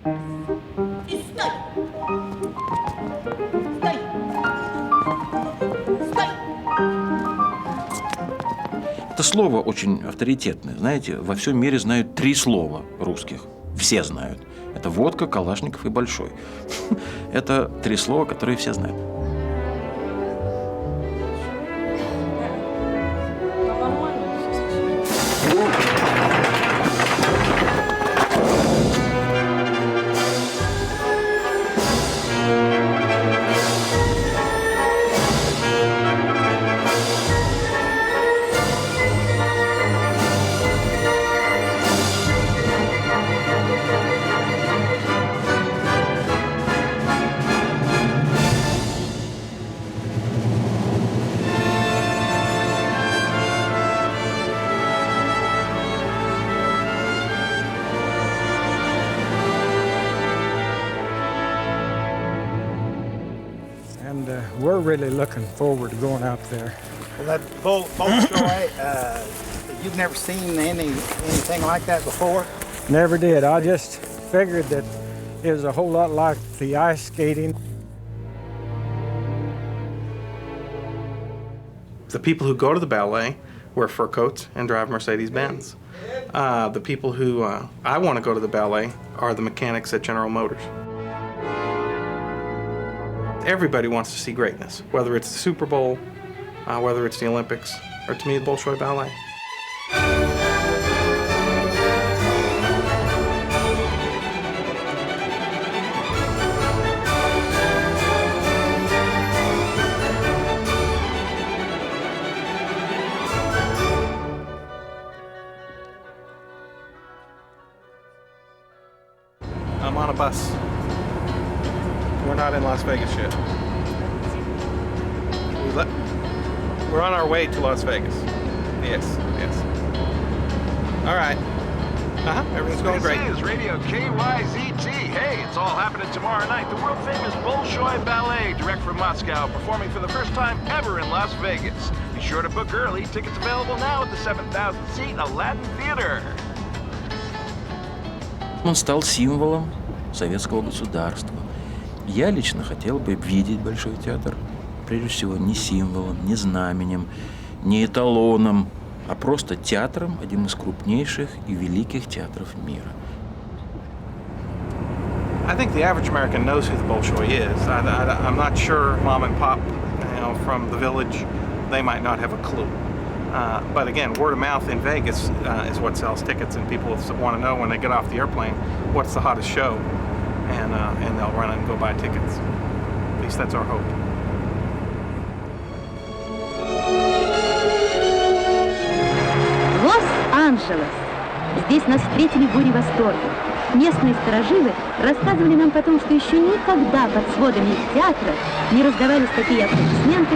И стой! Стой! Стой! Это слово очень авторитетное. Знаете, во всем мире знают 3 слова русских. Все знают. Это водка, Калашников и Большой. Это 3 слова, которые все знают. And we're really looking forward to going out there. Well, that Bolshoi, you've never seen anything like that before? Never did. I just figured that it was a whole lot like the ice skating. The people who go to the ballet wear fur coats and drive Mercedes-Benz. The people who I want to go to the ballet are the mechanics at General Motors. Everybody wants to see greatness, whether it's the Super Bowl, whether it's the Olympics, or to me, the Bolshoi Ballet. I'm on a bus. We're not in Las Vegas yet. We're on our way to Las Vegas. Yes. All right. Everything's going great. This is Radio KYZT. Hey, it's all happening tomorrow night. The world-famous Bolshoi Ballet, direct from Moscow, performing for the first time ever in Las Vegas. Be sure to book early. Tickets available now at the 7,000-seat Aladdin Theater. Он стал символом советского государства. Я лично хотел бы видеть Большой театр, прежде всего, не символом, не знаменем, не эталоном, а просто театром, одним из крупнейших и великих театров мира. I think the average American knows who the Bolshoi is. I'm not sure mom and pop, from the village, they might not have a clue. But again, word of mouth in Vegas is what sells tickets, and people want to know when they get off the airplane what's the hottest show, and they'll run and go buy tickets. At least that's our hope. Лос-Анджелес. Здесь нас встретили бурей восторга. Местные старожилы рассказывали нам потом, что еще никогда под сводами их театра не раздавались такие аплодисменты.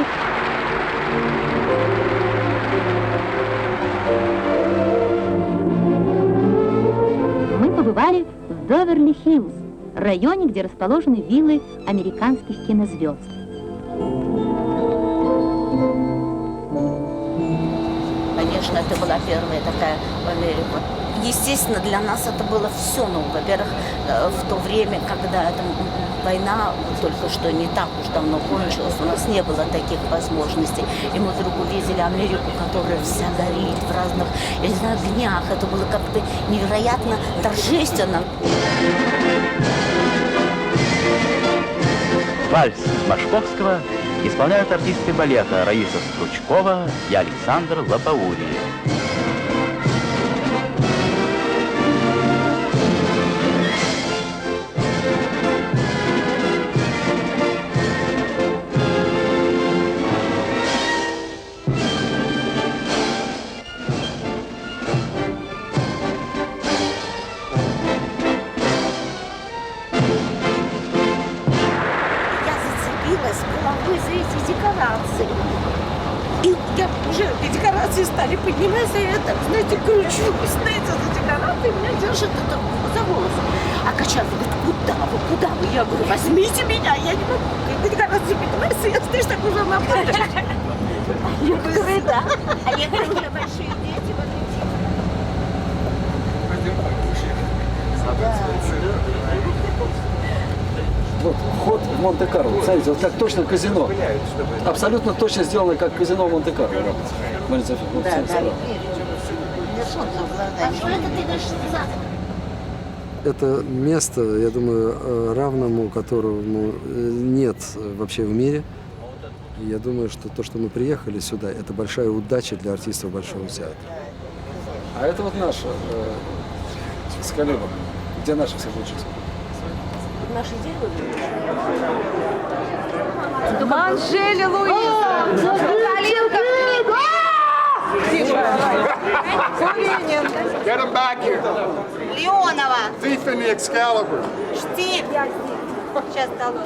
Мы побывали в Беверли-Хиллз, районе, где расположены виллы американских кинозвезд. Конечно, это была первая такая в Америку. Естественно, для нас это было все. Ну, во-первых, в то время, когда война только что не так уж давно кончилась, у нас не было таких возможностей. И мы вдруг увидели Америку, которая вся горит в разных, я не знаю, огнях. Это было как-то невероятно торжественно. Вальс Машковского исполняют артисты балета Раиса Стручкова и Александр Лопоурий. Головой за эти декорации. И я уже эти декорации стали подниматься, и я так, знаете, кручусь, знаете, за декорации, меня держит это за волосы. А Качанов говорит, куда вы? Я говорю, возьмите меня, я не могу. Когда декорации поднимаются, я, знаешь, так уже на поле. Некоторые, да. А некоторые уже большие дети, вот эти. в Монте-Карло. Смотрите, вот как точно казино. Абсолютно точно сделано, как казино в Монте-Карло. Вот, А что это ты говоришь за? это место, я думаю, равному которому нет вообще в мире. И я думаю, что то, что мы приехали сюда, это большая удача для артистов Большого театра. А это вот наша с коллегом. Где наши всех учатся? Наши делают. Анжели Луиза! Калинка! Get him back here. Леонова! Thief in the Excalibur. Штиль! Сейчас дало.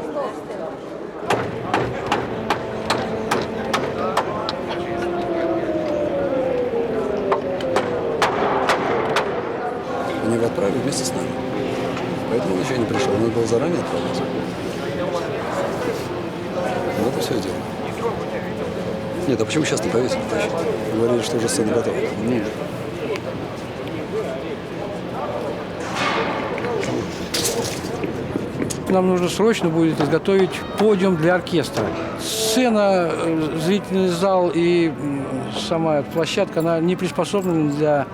Они его отправили вместе с нами. Поэтому он еще не пришел. Он был заранее отправлен. Вот и все дело. Нет, а почему сейчас не повесили? Говорили, что уже сцена готова. Нет. Нам нужно срочно будет изготовить подиум для оркестра. Сцена, зрительный зал и сама площадка, она не приспособлена для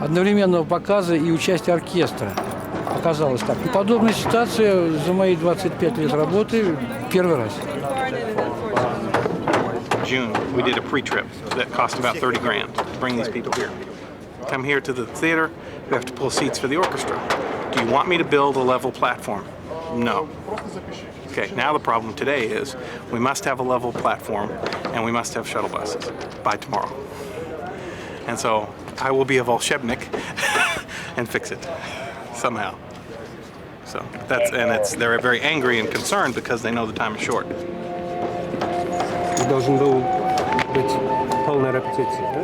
одновременного показа и участия оркестра. Оказалось так. И подобная ситуация за мои 25 лет работы первый раз. June, we did a pre-trip that cost about 30 grand to bring these people here. Come here to the theater, we have to pull seats for the orchestra. Do you want me to build a level platform? No. Okay, now the problem today is we must have a level platform and we must have shuttle buses by tomorrow. And so I will be a Volshebnik and fix it somehow. So they're very angry and concerned because they know the time is short. Должен был быть полная репетиция, да?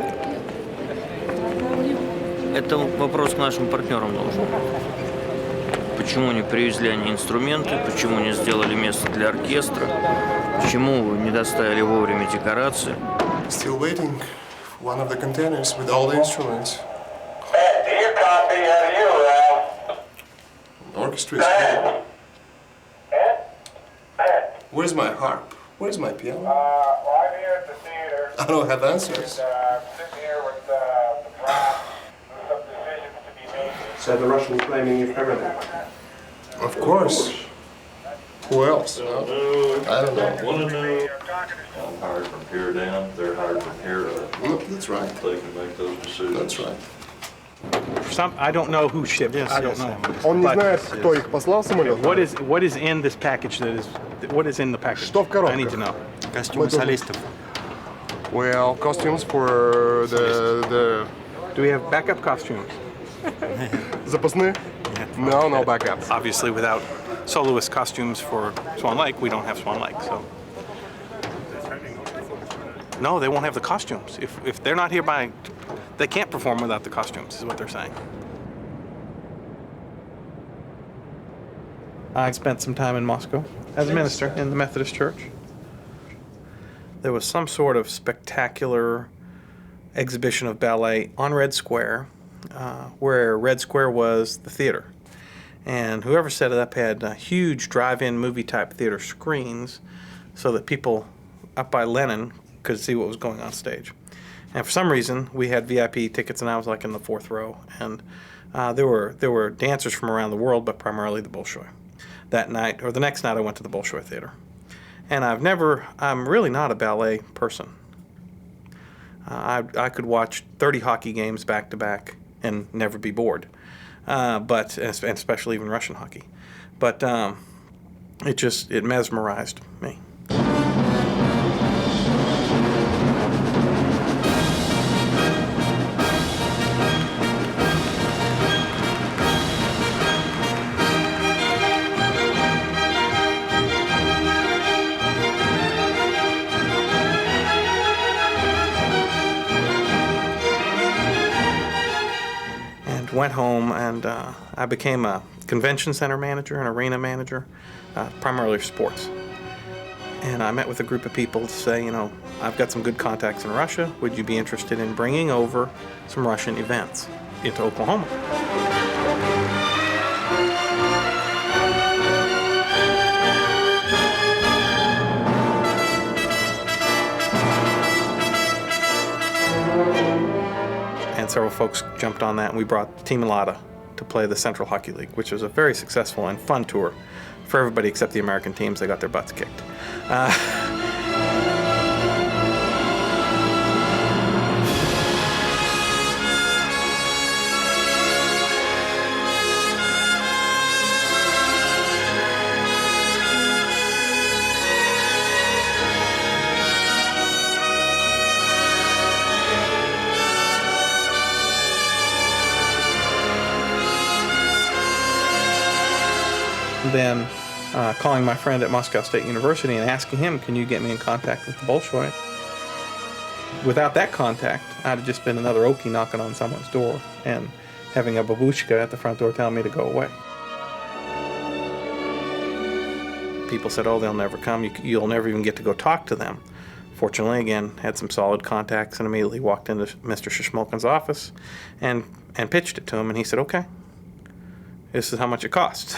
Это вопрос к нашим партнерам должен. Почему не привезли они инструменты, почему не сделали место для оркестра, почему не доставили вовремя декорации. Still waiting for one of the containers with all the instruments. Do you copy? How do you, The orchestra is here. Where's my harp? Where's my piano? I'm here at the theater. I don't have answers. Sitting here with the brass. There's some decisions to be made. So the Russians blaming you for everything? Of course. Who else? No? I don't know. I'm hired from here down, they're hired from here up. No, that's right. They can make those decisions. That's right. I don't know who shipped this. I don't know. Он не But знает, кто их послал самолет. what is in this package what is in the package? Что в коробках? I need to know. Костюмы солистов. Well, costumes for the... Do we have backup costumes? Запасные? No backups. Obviously, without soloist costumes for Swan Lake, we don't have Swan Lake, so. No, they won't have the costumes. If they're not here they can't perform without the costumes, is what they're saying. I spent some time in Moscow as a minister in the Methodist Church. There was some sort of spectacular exhibition of ballet on Red Square, where Red Square was the theater. And whoever set it up had huge drive-in movie-type theater screens so that people up by Lenin could see what was going on stage. And for some reason, we had VIP tickets, and I was like in the fourth row. And there were dancers from around the world, but primarily the Bolshoi. That night, or the next night, I went to the Bolshoi Theater. And I'm really not a ballet person. I could watch 30 hockey games back to back and never be bored, and especially even Russian hockey. But it mesmerized me. Went home and I became a convention center manager, an arena manager, primarily for sports. And I met with a group of people to say, I've got some good contacts in Russia. Would you be interested in bringing over some Russian events into Oklahoma? several folks jumped on that, and we brought Team Lada to play the Central Hockey League, which was a very successful and fun tour for everybody except the American teams. They got their butts kicked. Then calling my friend at Moscow State University and asking him, can you get me in contact with the Bolshoi? Without that contact, I'd have just been another Okie knocking on someone's door and having a babushka at the front door telling me to go away. People said, oh, they'll never come. You'll never even get to go talk to them. Fortunately, again, had some solid contacts and immediately walked into Mr. Shishmolkin's office and pitched it to him, and he said, okay, this is how much it costs.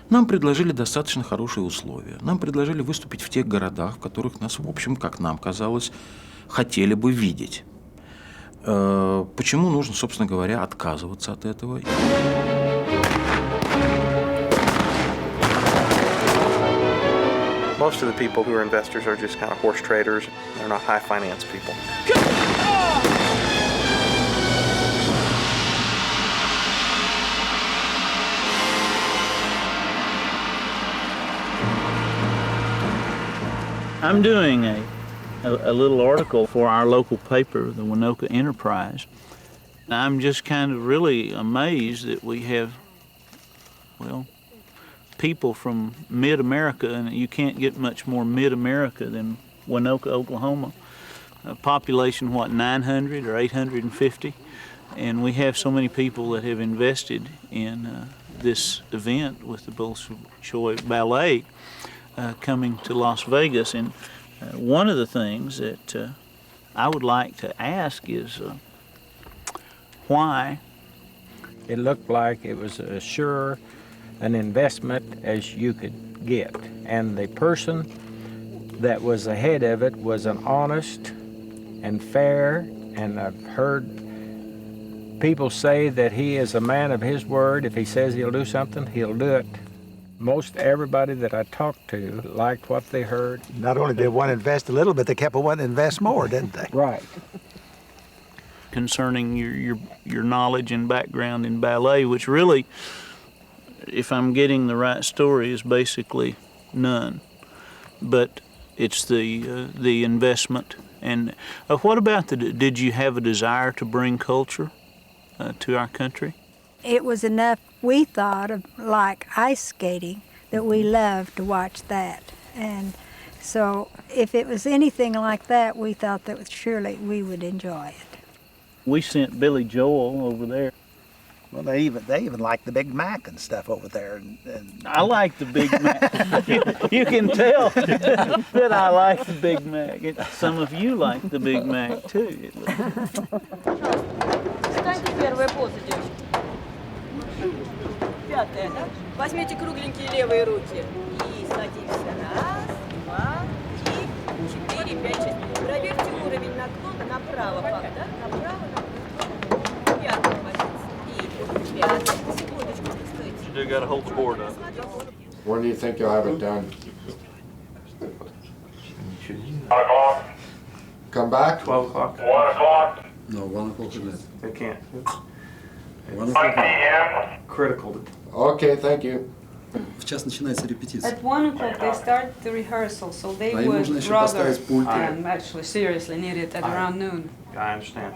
Нам предложили достаточно хорошие условия. Нам предложили выступить в тех городах, в которых нас, в общем, как нам казалось, хотели бы видеть. Почему нужно, собственно говоря, отказываться от этого? Most of the people who are investors are just kind of horse traders. They're not high finance people. I'm doing a little article for our local paper, the Winoka Enterprise. I'm just kind of really amazed that we have, well, people from mid-America, and you can't get much more mid-America than Winoka, Oklahoma. Population, what, 900 or 850? And we have so many people that have invested in this event with the Bolshoi Ballet coming to Las Vegas. And one of the things that I would like to ask is why? It looked like it was as sure an investment as you could get. And the person that was ahead of it was an honest and fair, and I've heard people say that he is a man of his word. If he says he'll do something, he'll do it. Most everybody that I talked to liked what they heard. Not only did they want to invest a little, but they kept wanting to invest more, didn't they? Right. Concerning your knowledge and background in ballet, which really, if I'm getting the right story, is basically none. But it's the investment. And what about did you have a desire to bring culture to our country? It was enough, we thought, of like ice skating, that we loved to watch that. And so if it was anything like that, we thought that surely we would enjoy it. We sent Billy Joel over there. Well, they even like the Big Mac and stuff over there. And I like the Big Mac. you can tell that I like the Big Mac. Some of you like the Big Mac too. Встаньте первая поза, девочки. Пятая, да? Возьмите кругленькие левые руки. И садимся. Раз, два, три, 4, 5, 6. Проверьте уровень наклона направо, да? Направо, направо. Пятая позиция. И пятая. Секундочку, стойте. You do got to hold the board up. When do you think you'll have it done? 1 o'clock. Come back? 12 o'clock. 1 o'clock. No, 1 o'clock is They can't. 1 1 p.m. Critical. Okay, thank you. В час начинается репетиция. At 1 o'clock they start the rehearsal, so they А им would нужно еще rather поставить пульты. actually seriously need it at around noon. I understand.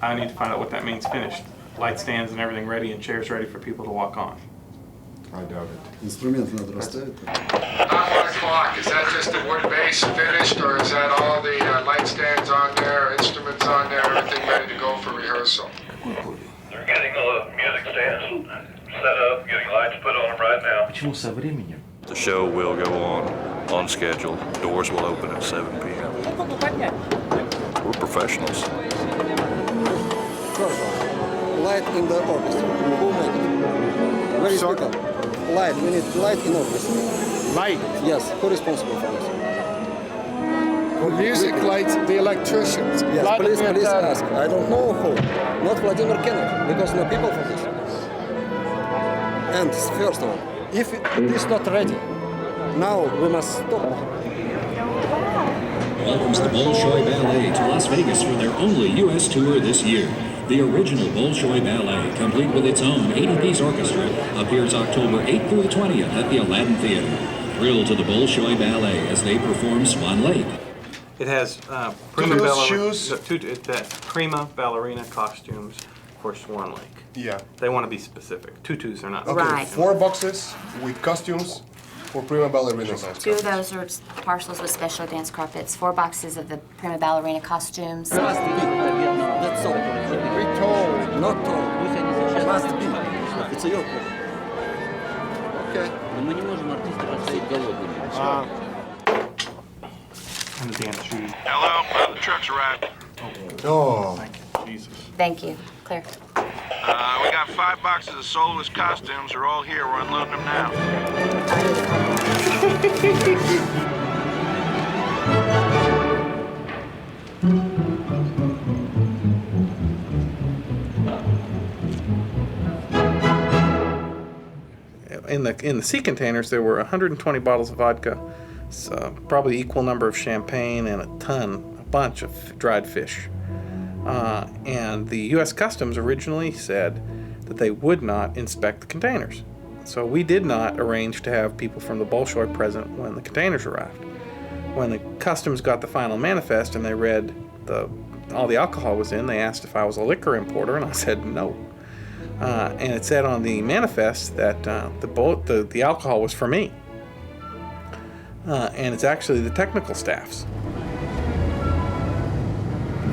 I need to find out what that means finished. Light stands and everything ready and chairs ready for people to walk on. I doubt it. Инструменты надо расставить. Not 1 o'clock. Is that just the wood base finished, or is that all the light stands on there, instruments on there, everything ready to go for rehearsal? They're getting the music stands set up, getting lights put on them right now. Почему со временем? The show will go on schedule. Doors will open at 7 p.m. We're professionals. Light in the orchestra. Who make it? Where is speaker? Light. We need light in orchestra. Light? Yes. Who responsible for this? Music lights, the electricians. Yes, please ask. I don't know who. Not Vladimir Kennedy, because no people for this. And first of all, if it is not ready, now we must stop. Welcomes the Bolshoi Ballet to Las Vegas for their only U.S. tour this year. The original Bolshoi Ballet, complete with its own 80-piece orchestra, appears October 8th through the 20th at the Aladdin Theater. Thrill to the Bolshoi Ballet as they perform Swan Lake. It has prima ballerina costumes for Swan Lake. Yeah. They want to be specific. Tutus are not. Okay, Right. 4 boxes with costumes for prima ballerinas. 2 of those are parcels with special dance carpets, 4 boxes of the prima ballerina costumes. That's all. We told. Not told. Must be. It's your call. Okay. And the dance shoes. Hello, the truck's arrived. Oh. Thank you, Jesus. Thank you. Clear. We got 5 boxes of soulless costumes. They're all here. We're unloading them now. In the sea containers, there were 120 bottles of vodka, probably equal number of champagne, and a bunch of dried fish. And the U.S. Customs originally said that they would not inspect the containers. So we did not arrange to have people from the Bolshoi present when the containers arrived. When the Customs got the final manifest and they read all the alcohol was in, they asked if I was a liquor importer, and I said no. And it said on the manifest that the alcohol was for me. And it's actually the technical staff's.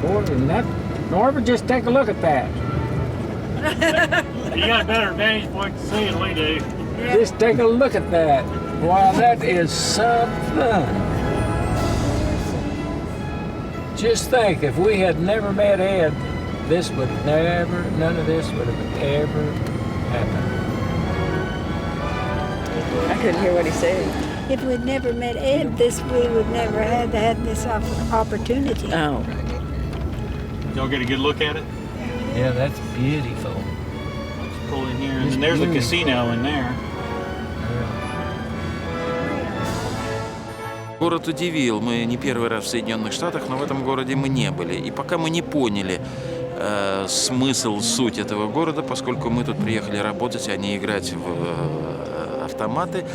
More than that, Norva, just take a look at that. You got a better vantage point to see than we do. Just take a look at that. Wow, that is something. Just think, if we had never met Ed, none of this would have ever happened. I couldn't hear what he said. If we'd never met Ed, we would never have had this opportunity. Oh. Y'all get a good look at it? Yeah, that's beautiful. Let's pull in here, and then there's the casino in there. Город удивил. Мы не первый раз в Соединенных Штатах, но в этом городе мы не были. И пока мы не поняли смысл, суть этого города, поскольку мы тут приехали работать, а не играть в автоматы.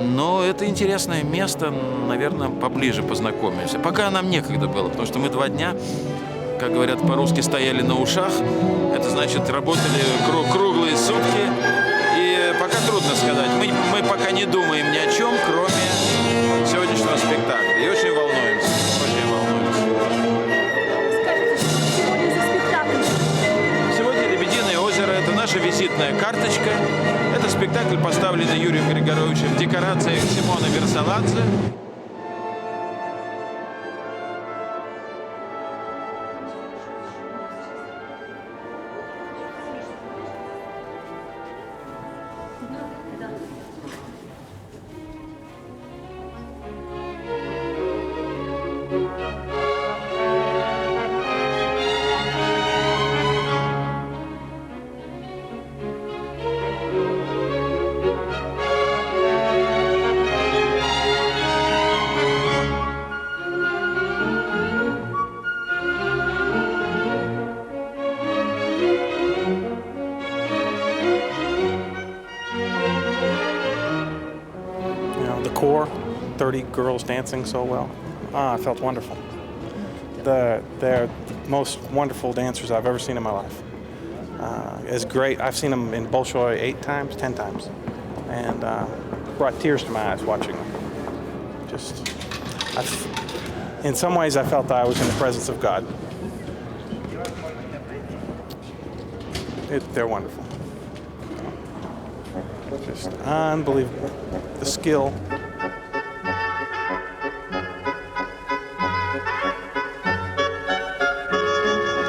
Но это интересное место, наверное, поближе познакомимся. Пока нам некогда было, потому что мы 2 дня, как говорят по-русски, стояли на ушах. Это значит, работали круглые сутки. И пока трудно сказать. Мы пока не думаем ни о чем, кроме сегодняшнего спектакля. И очень волнуемся. Очень волнуемся. Скажите, что сегодня за спектакль? Сегодня «Лебединое озеро» — это наша визитная карточка. Это спектакль, поставленный Юрием Григоровичем в декорациях Симона Версаладзе. Core, 30 girls dancing so well. I felt wonderful. They're the most wonderful dancers I've ever seen in my life. It's great. I've seen them in Bolshoi 8 times, 10 times, and brought tears to my eyes watching them. In some ways, I felt that I was in the presence of God. They're wonderful. Just unbelievable. The skill.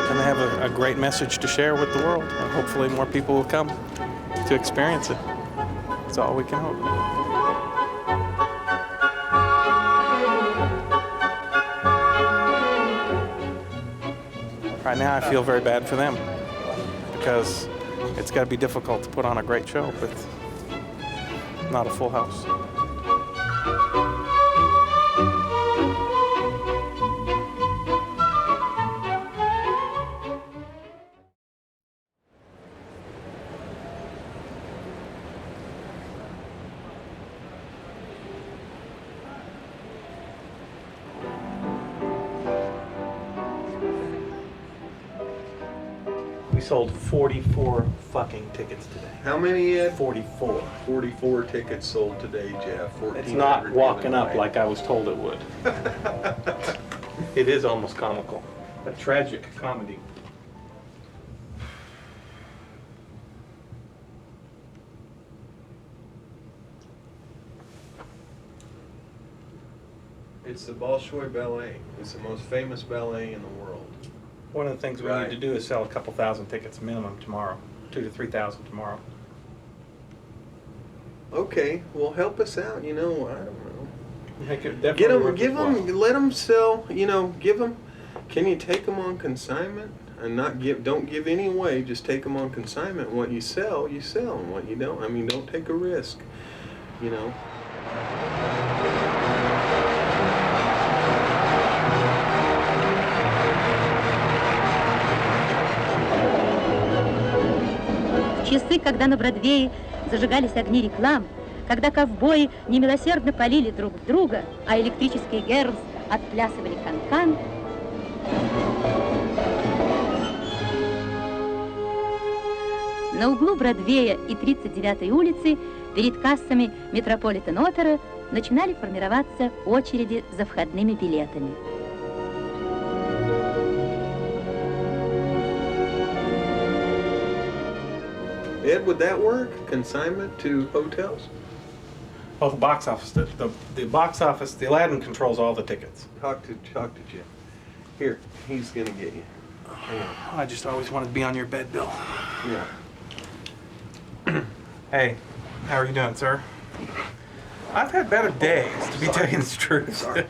And they have a great message to share with the world. And hopefully more people will come to experience it. That's all we can hope. Right now I feel very bad for them because it's got to be difficult to put on a great show with not a full house. We sold 44 fucking tickets today. How many? 44. 44 tickets sold today, Jeff. It's not walking up like I was told it would. It is almost comical. A tragic comedy. It's the Bolshoi ballet. It's the most famous ballet in the world. One of the things we need to do is sell a couple thousand tickets minimum tomorrow. 2,000 to 3,000 tomorrow. Okay, well, help us out. You know, I don't know. Make it Get definitely them, give them, let them sell. You know, give them. Can you take them on consignment and not give? Don't give any away. Just take them on consignment. What you sell, and what you don't. I mean, don't take a risk. You know. Часы, когда на Бродвее зажигались огни реклам, когда ковбои немилосердно полили друг друга, а электрические герлс отплясывали канкан. На углу Бродвея и 39-й улицы перед кассами Метрополитен-опера начинали формироваться очереди за входными билетами. Ed, would that work? Consignment to hotels? Well, the box office, the box office, the Aladdin controls all the tickets. Talk to Jim. Here, he's gonna get you. I just always wanted to be on your bed, Bill. Yeah. Hey, how are you doing, sir? I've had better days, to be telling you the truth. Sorry.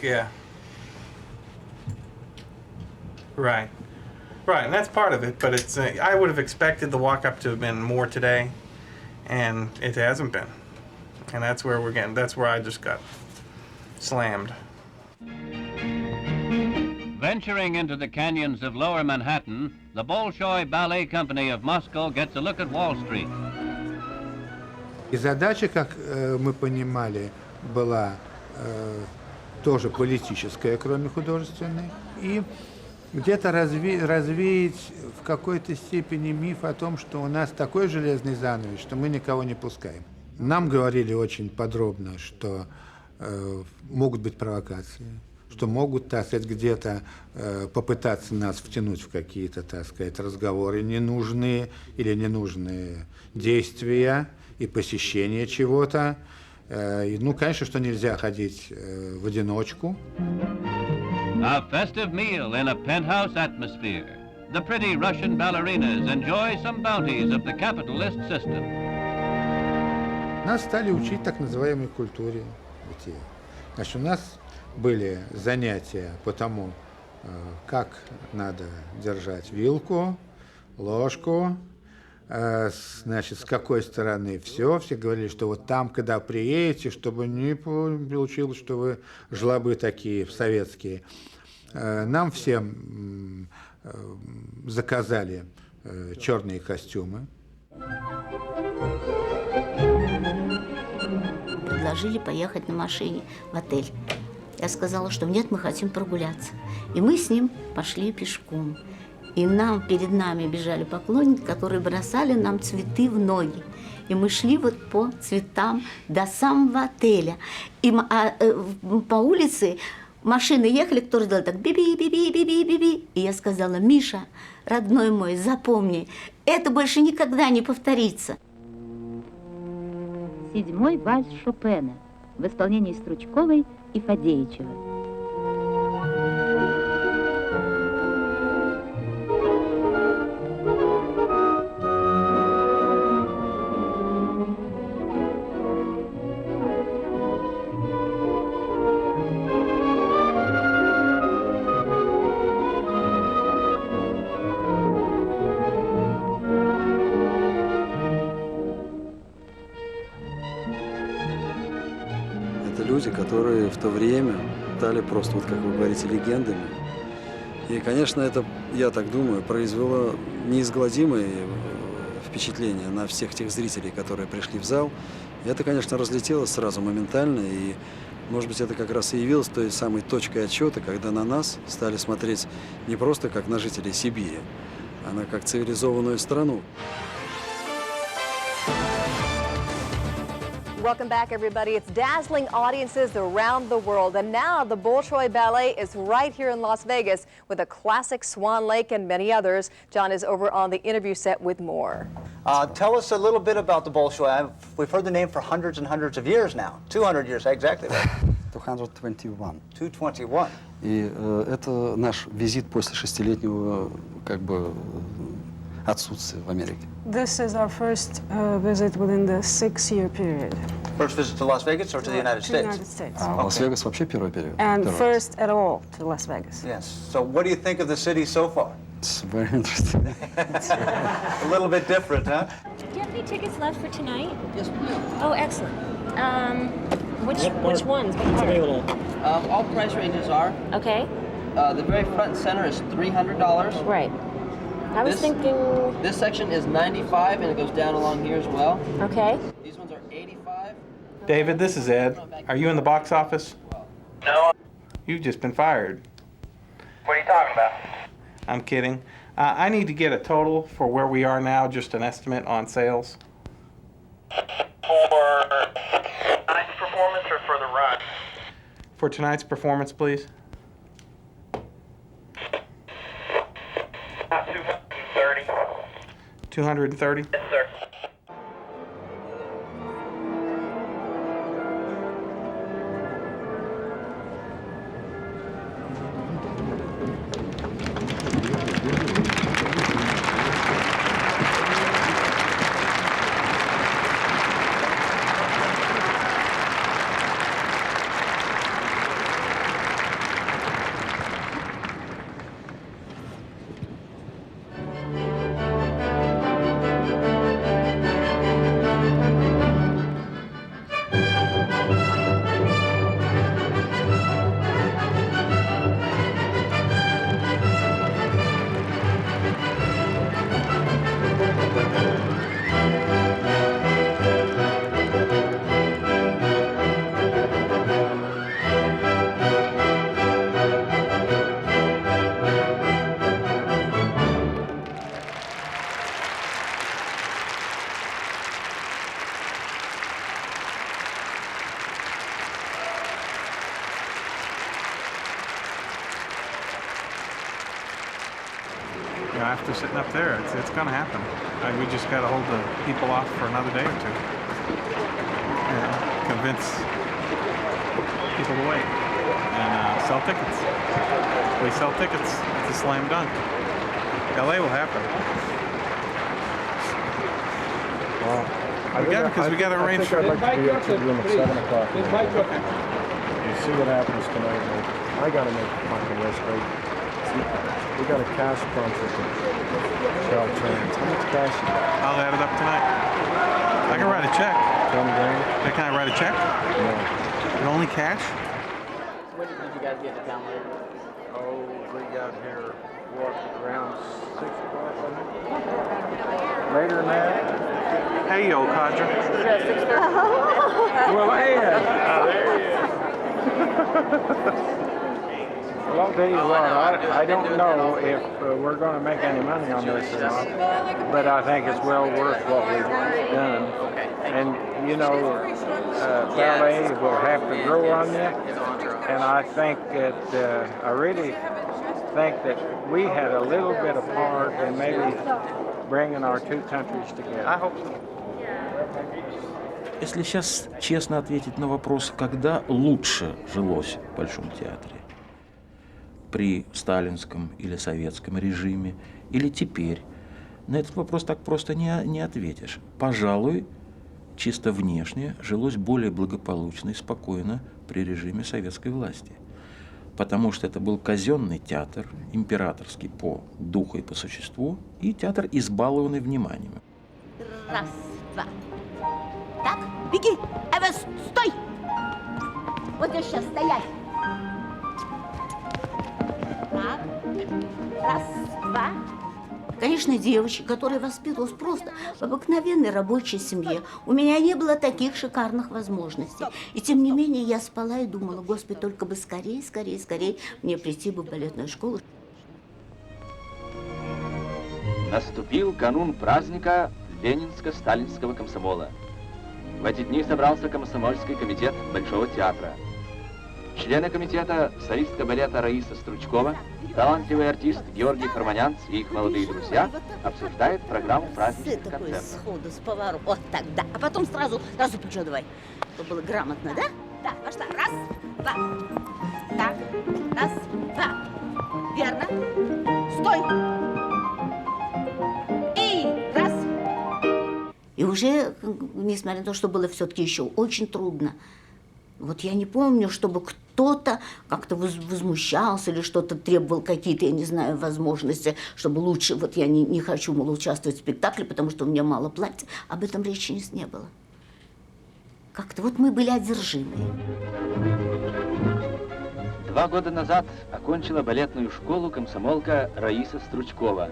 Yeah. Right. Right, and that's part of it, but it's I would have expected the walk-up to have been more today, and it hasn't been. And that's where we're getting, that's where I just got slammed. Venturing into the canyons of Lower Manhattan, the Bolshoi Ballet Company of Moscow gets a look at Wall Street. И задача, как мы понимали, была тоже политическая, кроме художественной, и где-то развеять в какой-то степени миф о том, что у нас такой железный занавес, что мы никого не пускаем. Нам говорили очень подробно, что могут быть провокации, что могут, так сказать, где-то попытаться нас втянуть в какие-то, так сказать, разговоры ненужные или ненужные действия и посещение чего-то. Ну, конечно, что нельзя ходить в одиночку. A festive meal in a penthouse atmosphere. The pretty Russian ballerinas enjoy some bounties of the capitalist system. Нас стали учить так называемой культуре бытия. Значит, у нас были занятия по тому, как надо держать вилку, ложку, значит, с какой стороны все говорили, что вот там, когда приедете, чтобы не получилось, что вы жлобы такие советские. Нам всем заказали черные костюмы. Предложили поехать на машине в отель. Я сказала, что нет, мы хотим прогуляться. И мы с ним пошли пешком. И перед нами бежали поклонники, которые бросали нам цветы в ноги. И мы шли вот по цветам до самого отеля. И по улице машины ехали, которые делали так би-би-би-би-би-би-би. И я сказала: Миша, родной мой, запомни, это больше никогда не повторится. 7-й вальс Шопена в исполнении Стручковой и Фадеичева. были в то время, стали просто, вот как вы говорите, легендами. И, конечно, это, я так думаю, произвело неизгладимое впечатление на всех тех зрителей, которые пришли в зал. И это, конечно, разлетелось сразу моментально, и, может быть, это как раз и явилось той самой точкой отсчета, когда на нас стали смотреть не просто как на жителей Сибири, а на как цивилизованную страну. Welcome back, everybody. It's dazzling audiences around the world. And now the Bolshoi Ballet is right here in Las Vegas with a classic Swan Lake and many others. John is over on the interview set with more. Tell us a little bit about the Bolshoi. We've heard the name for hundreds and hundreds of years now. 200 years, exactly. Right? 221. 221. И это наш визит после 6-летнего, как бы, отсутствия в Америке. This is our first visit within the 6-year period. First visit to Las Vegas or to the United States? United States. Лас-Вегас вообще первый период. And first at all to Las Vegas. Yes. So what do you think of the city so far? It's very interesting. A little bit different, huh? Do you have any tickets left for tonight? Yes, please. Oh, excellent. Which ones? What available? All price ranges are. Okay. The very front and center is $300. Right. I was thinking... This section is $95, and it goes down along here as well. Okay. These ones are $85. David, this is Ed. Are you in the box office? No. You've just been fired. What are you talking about? I'm kidding. I need to get a total for where we are now, just an estimate on sales. For tonight's performance or for the run? For tonight's performance, please. 230. 230? Yes, sir. You know, after sitting up there, it's going to happen. We just got to hold the people off for another day or two. You know, convince people to wait and sell tickets. If we sell tickets, it's a slam dunk. LA will happen. We got to arrange. I'd like to be at the room at 7 o'clock. We'll see what happens tonight. I got to make a fucking list, right? We got a cash crunch at the Shell Trains. How much cash you got? I'll add it up tonight. I can write a check. 20 grand? Can I write a check? No. And only cash? When did you guys get to town later? Oh, we got here, what, around 6 o'clock, I think? Later than that? Hey, old codger. Well, there he is. Well, I'll tell you what, I don't know if we're going to make any money on this or not, but I think it's well worth what we've done. And, you know, ballet will have to grow on you, and I think that, I really think that we had a little bit of part in maybe bringing our two countries together. I hope so. Если сейчас честно ответить на вопрос, когда лучше жилось в Большом театре, при сталинском или советском режиме, или теперь, на этот вопрос так просто не ответишь. Пожалуй, чисто внешне жилось более благополучно и спокойно при режиме советской власти. Потому что это был казенный театр, императорский по духу и по существу, и театр, избалованный вниманием. Раз, два. Так, беги! Эвес, стой! Вот здесь сейчас стоять. Так. Раз, два. Конечно, девочка, которая воспитывалась просто в обыкновенной рабочей семье. У меня не было таких шикарных возможностей. И тем не менее я спала и думала, Господи, только бы скорее, скорее, скорее мне прийти бы в балетную школу. Наступил канун праздника Ленинско-Сталинского комсомола. В эти дни собрался комсомольский комитет Большого театра. Члены комитета, солистка балета Раиса Стручкова, талантливый артист Георгий Харманянц и их молодые друзья обсуждают программу праздничных концертов. Сходу, с поворотом. Вот так, да. А потом сразу плечо давай. Чтобы было грамотно, да? Да, пошла. Раз, два. Так, раз, два. Верно. Стой. И раз. И уже, несмотря на то, что было все-таки еще очень трудно, вот я не помню, чтобы кто-то как-то возмущался или что-то требовал, какие-то, я не знаю, возможности, чтобы лучше, вот я не хочу, мол, участвовать в спектакле, потому что у меня мало платья. Об этом речи не было. Как-то вот мы были одержимы. 2 года назад окончила балетную школу комсомолка Раиса Стручкова.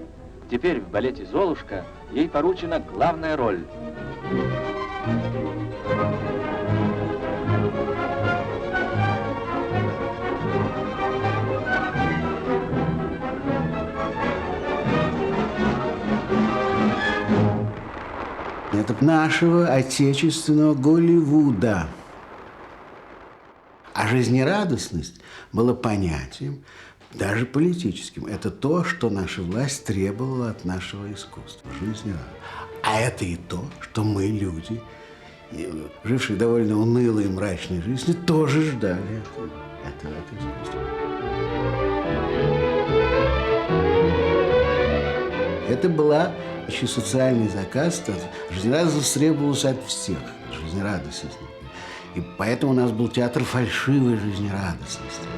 Теперь в балете «Золушка» ей поручена главная роль. Это нашего отечественного Голливуда. А жизнерадостность была понятием, даже политическим. Это то, что наша власть требовала от нашего искусства. Жизнерадостность. А это и то, что мы, люди, жившие довольно унылой и мрачной жизнью, тоже ждали этого искусства. Это была еще социальный заказ, жизнерадостность требовалась от всех, жизнерадостность. И поэтому у нас был театр фальшивой жизнерадостности.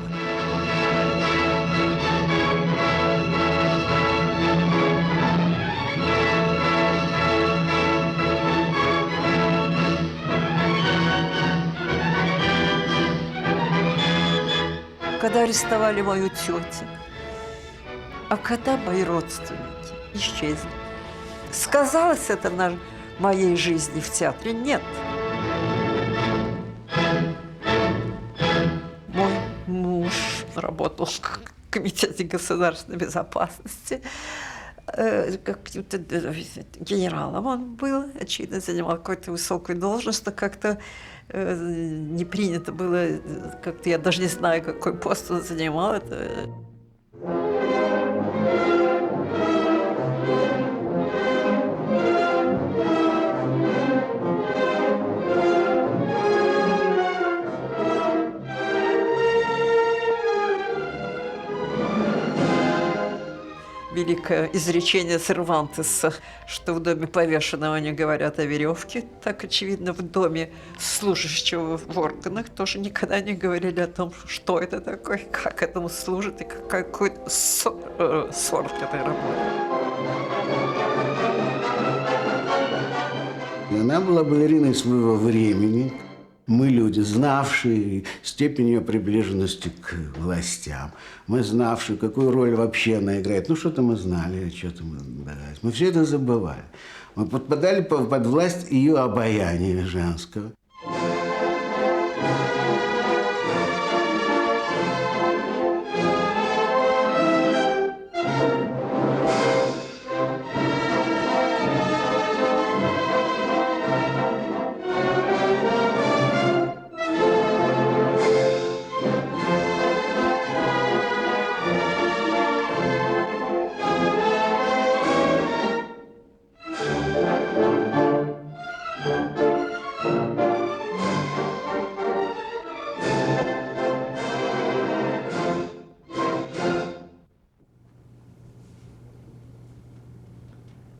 Когда арестовали мою тетю, а когда мои родственники исчезли. Сказалось это на моей жизни в театре? Нет. Мой муж работал в Комитете государственной безопасности. Каким-то генералом он был, очевидно, занимал какую-то высокую должность, но как-то не принято было, как-то я даже не знаю, какой пост он занимал. Это... Великое изречение Сервантеса, что в доме повешенного не говорят о веревке, так, очевидно, в доме служащего в органах тоже никогда не говорили о том, что это такое, как этому служит и какой сорт этой работы. Она была балериной своего времени. Мы люди, знавшие степень ее приближенности к властям, мы знавшие, какую роль вообще она играет. Ну, что-то мы знали, что-то мы догадались. Мы все это забывали. Мы подпадали под власть ее обаяния женского.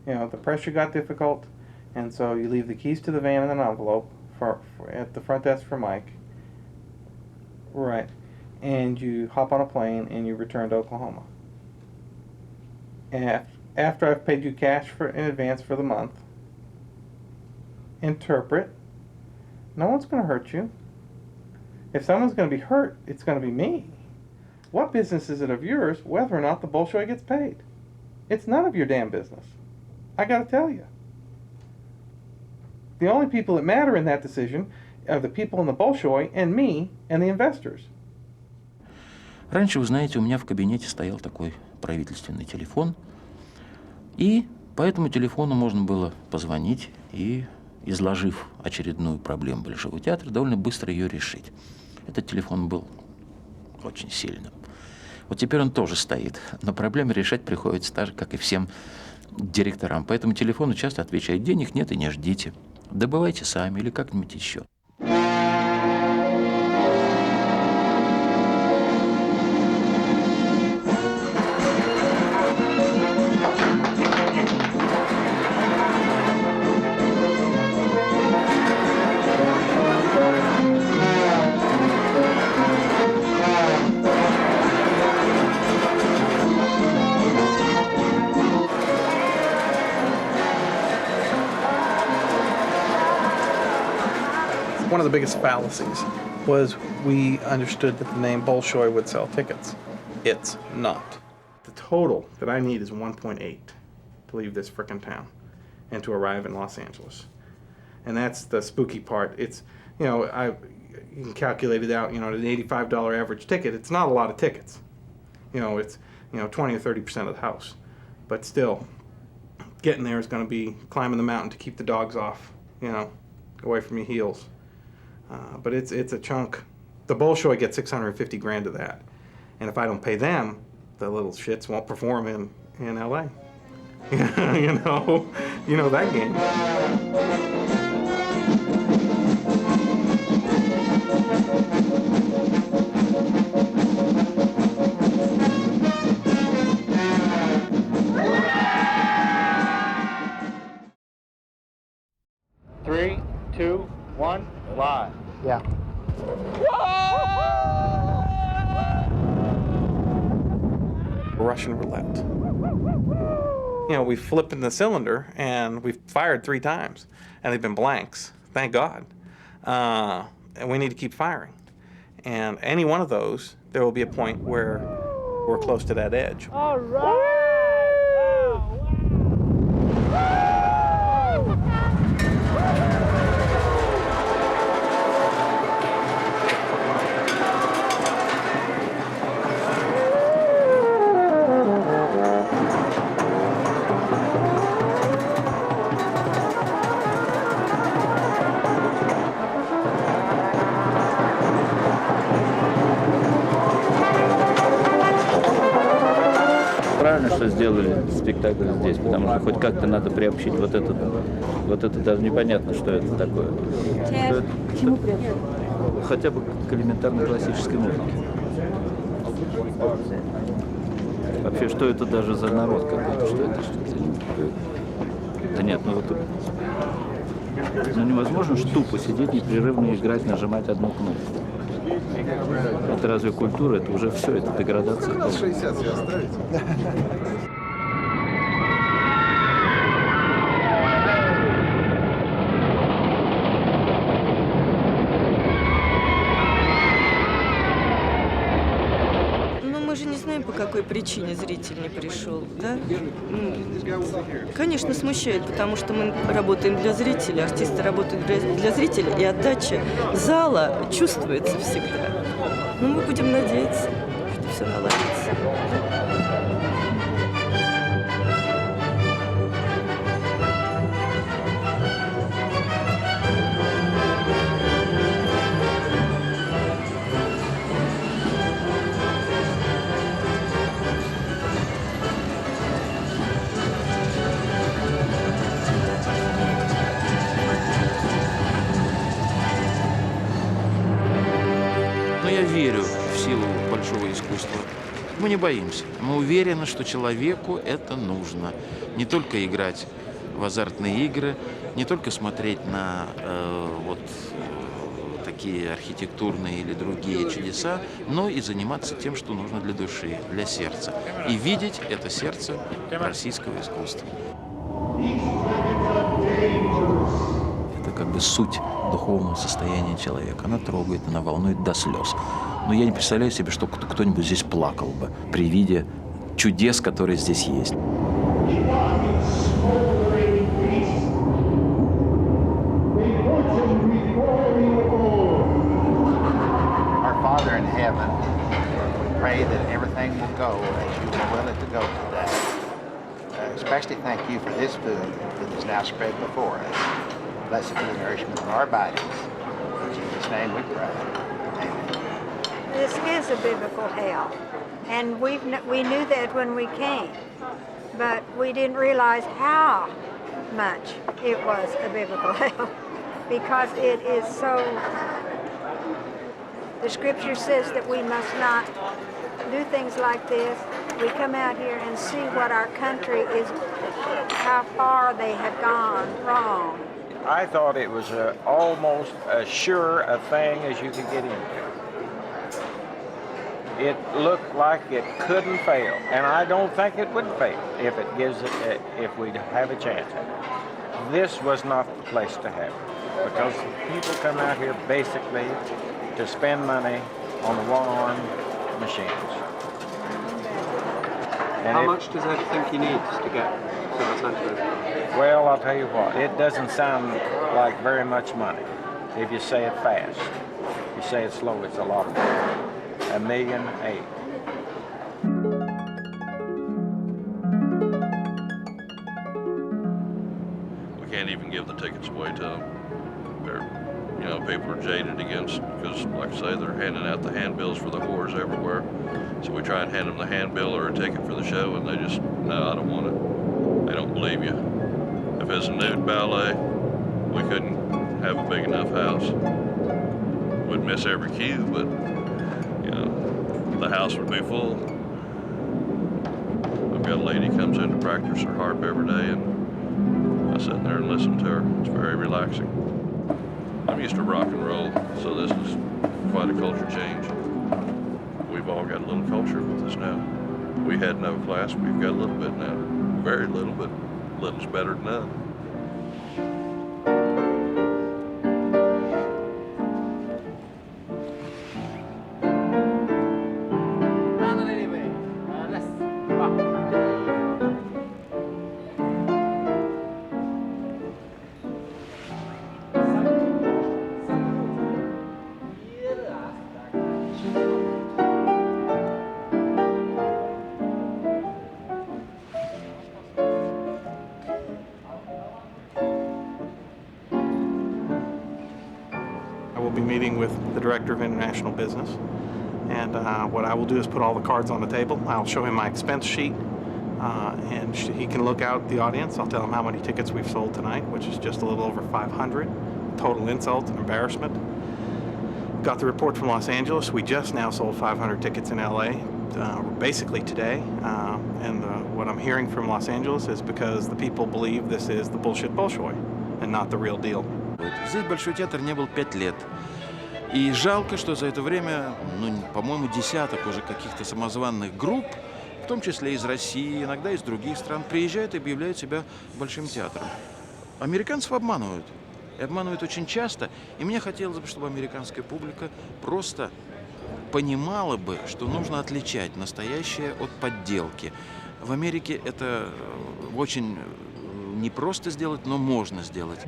You know, the pressure got difficult, and so you leave the keys to the van in an envelope at the front desk for Mike. Right. And you hop on a plane and you return to Oklahoma. And after I've paid you cash in advance for the month, interpret. No one's going to hurt you. If someone's going to be hurt, it's going to be me. What business is it of yours whether or not the Bolshoi gets paid? It's none of your damn business. I got to tell you. The only people that matter in that decision are the people in the Bolshoi and me and the investors. Раньше, вы знаете, у меня в кабинете стоял такой правительственный телефон, и по этому телефону можно было позвонить и, изложив очередную проблему Большого театра, довольно быстро ее решить. Этот телефон был очень сильным. Вот теперь он тоже стоит, но проблемы решать приходится так же, как и всем директорам. По этому телефону часто отвечают: денег нет и не ждите, добывайте сами или как-нибудь еще. One of the biggest fallacies was we understood that the name Bolshoi would sell tickets. It's not. The total that I need is 1.8 to leave this frickin' town and to arrive in Los Angeles. And that's the spooky part. It's, you know, you can calculate it out, you know, at an $85 average ticket, it's not a lot of tickets. You know, it's, you know, 20 or 30% of the house. But still, getting there is going to be climbing the mountain to keep the dogs off, you know, away from your heels. But it's a chunk. The Bolshoi gets 650 grand of that. And if I don't pay them, the little shits won't perform in LA. you know that game. Three, two, one, live. Yeah. Russian roulette. You know, we flip in the cylinder and we've fired 3 times and they've been blanks, thank God. And we need to keep firing. And any one of those, there will be a point where we're close to that edge. All right. Правильно, что сделали спектакль здесь, потому что хоть как-то надо приобщить вот это даже непонятно, что это такое. К чему приобщить? Хотя бы к элементарной классической музыке. Вообще, что это даже за народ какой-то, что это что-то. Да нет, ну вот невозможно ж тупо сидеть, непрерывно играть, нажимать одну кнопку. Это разве культура? Это уже все, это деградация. Раз 60 себе оставить. Ну, мы же не знаем, по какой причине зритель не пришел, да? Конечно, смущает, потому что мы работаем для зрителя, артисты работают для зрителя, и отдача зала чувствуется всегда. Но мы будем надеяться, что все наладится. Но я верю в силу большого искусства. Мы не боимся. Мы уверены, что человеку это нужно. Не только играть в азартные игры, не только смотреть на такие архитектурные или другие чудеса, но и заниматься тем, что нужно для души, для сердца. И видеть это сердце российского искусства. Это как бы суть духовного состояния человека. Она трогает, она волнует до слез. Но я не представляю себе, что кто-нибудь здесь плакал бы при виде чудес, которые здесь есть. Father in heaven, we pray that everything will go as you will will it to go today. Especially thank you for this food that is now spread before us. Blessed be the nourishment of our bodies. In Jesus' name we pray. Amen. This is a biblical hell, and we knew that when we came, but we didn't realize how much it was a biblical hell, because it is so. The scripture says that we must not do things like this. We come out here and see what our country is, how far they have gone wrong. I thought it was almost as sure a thing as you could get into. It looked like it couldn't fail, and I don't think it would fail if it gives it, if we have a chance at it. This was not the place to have it, because people come out here basically to spend money on one-arm machines. How much does Ed think he needs to get to Los Angeles? Well, I'll tell you what, it doesn't sound like very much money if you say it fast. If you say it slow, it's a lot of money. $1.8 million. We can't even give the tickets away to them. People are jaded against, because like I say, they're handing out the handbills for the whores everywhere. So we try and hand them the handbill or a ticket for the show, and they just, no, I don't want it. They don't believe you. If it's a nude ballet, we couldn't have a big enough house. We'd miss every cue, but, the house would be full. I've got a lady comes in to practice her harp every day, and I sit in there and listen to her. It's very relaxing. I'm used to rock and roll, so this is quite a culture change. We've all got a little culture with us now. We had no class, we've got a little bit now. Very little, but little's better than none. Meeting with the Director of International Business, and what I will do is put all the cards on the table. I'll show him my expense sheet, and he can look out the audience. I'll tell him how many tickets we've sold tonight, which is just a little over 500. Total insult and embarrassment. Got the report from Los Angeles. We just now sold 500 tickets in LA, basically today, and what I'm hearing from Los Angeles is because the people believe this is the bullshit Bolshoi and not the real deal. Здесь Большой театр не был 5 лет. И жалко, что за это время, по-моему, десяток уже каких-то самозванных групп, в том числе из России, иногда из других стран, приезжают и объявляют себя Большим театром. Американцев обманывают. И обманывают очень часто. И мне хотелось бы, чтобы американская публика просто понимала бы, что нужно отличать настоящее от подделки. В Америке это очень не просто сделать, но можно сделать.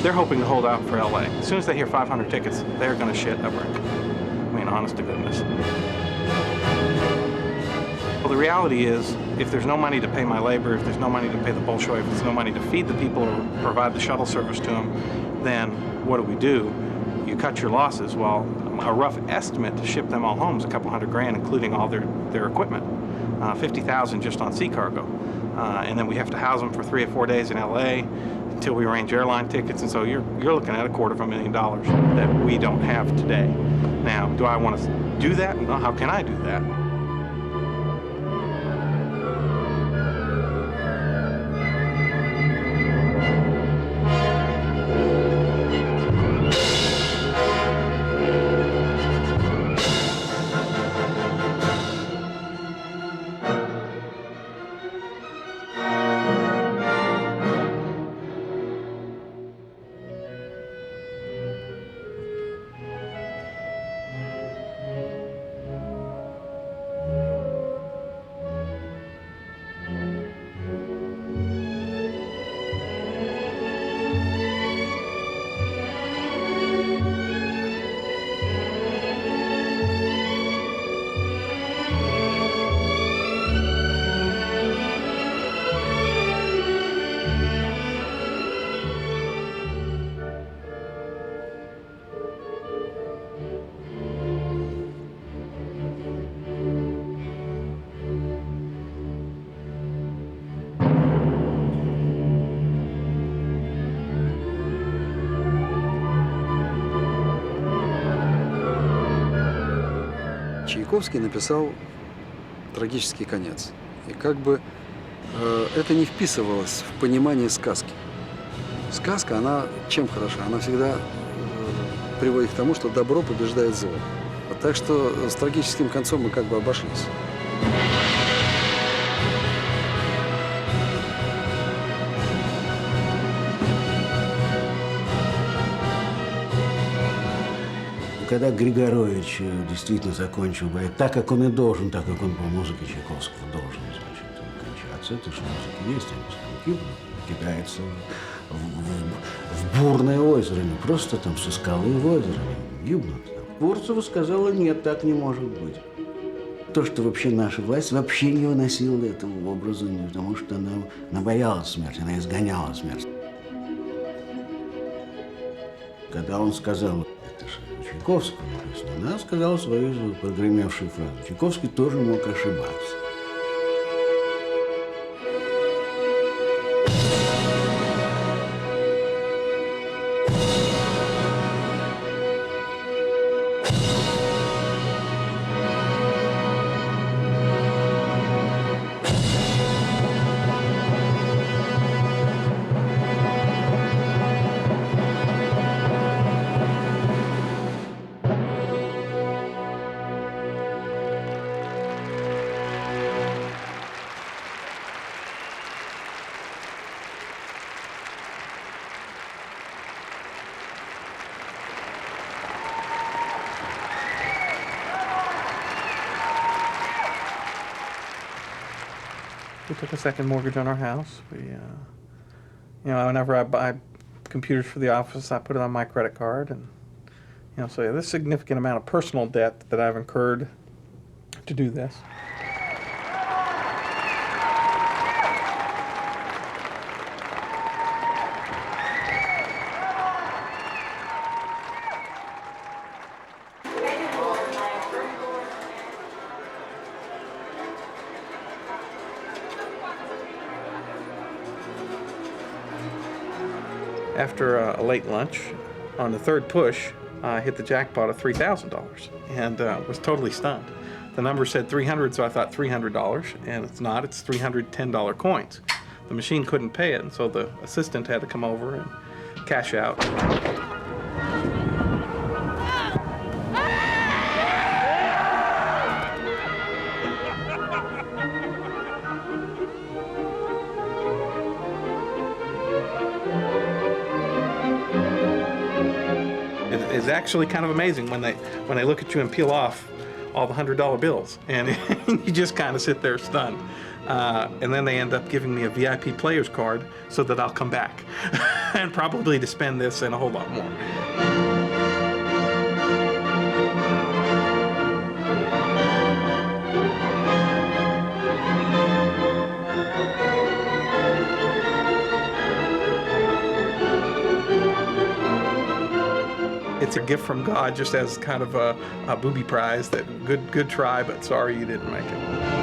They're hoping to hold out for LA. As soon as they hear 500 tickets, they're going to shit a brick. I mean, honest to goodness. Well, the reality is, if there's no money to pay my labor, if there's no money to pay the Bolshoi, if there's no money to feed the people or provide the shuttle service to them, then what do? You cut your losses. Well, a rough estimate to ship them all home is a couple $100,000, including all their equipment. $50,000 just on sea cargo. And then we have to house them for 3 or 4 days in LA until we arrange airline tickets, and so you're looking at $250,000 that we don't have today. Now, do I want to do that? No, how can I do that? Чайковский написал трагический конец. И как бы это не вписывалось в понимание сказки. Сказка, она чем хороша? Она всегда приводит к тому, что добро побеждает зло. Вот так что с трагическим концом мы как бы обошлись. Когда Григорович действительно закончил балет так, как он и должен, так как он по музыке Чайковского должен, значит, кончаться, это же музыка есть, он кидается в бурное озеро, не просто там со скалы в озеро, гибнут. Бурцева сказала, нет, так не может быть. То, что вообще наша власть вообще не выносила этого образа, потому что она боялась смерти, она изгоняла смерть. Когда он сказал, это же Чайковский написано, она сказала свою прогремевшую фразу. Чайковский тоже мог ошибаться. We took a second mortgage on our house. We, whenever I buy computers for the office, I put it on my credit card, and so yeah, there's a significant amount of personal debt that I've incurred to do this. After a late lunch, on the third push, I hit the jackpot of $3,000 and was totally stunned. The number said 300, so I thought $300, and it's not, it's $310 coins. The machine couldn't pay it, and so the assistant had to come over and cash out. It's actually kind of amazing when they look at you and peel off all the $100 bills, and you just kind of sit there stunned. And then they end up giving me a VIP player's card so that I'll come back, and probably to spend this and a whole lot more. It's a gift from God, just as kind of a booby prize that good try, but sorry you didn't make it.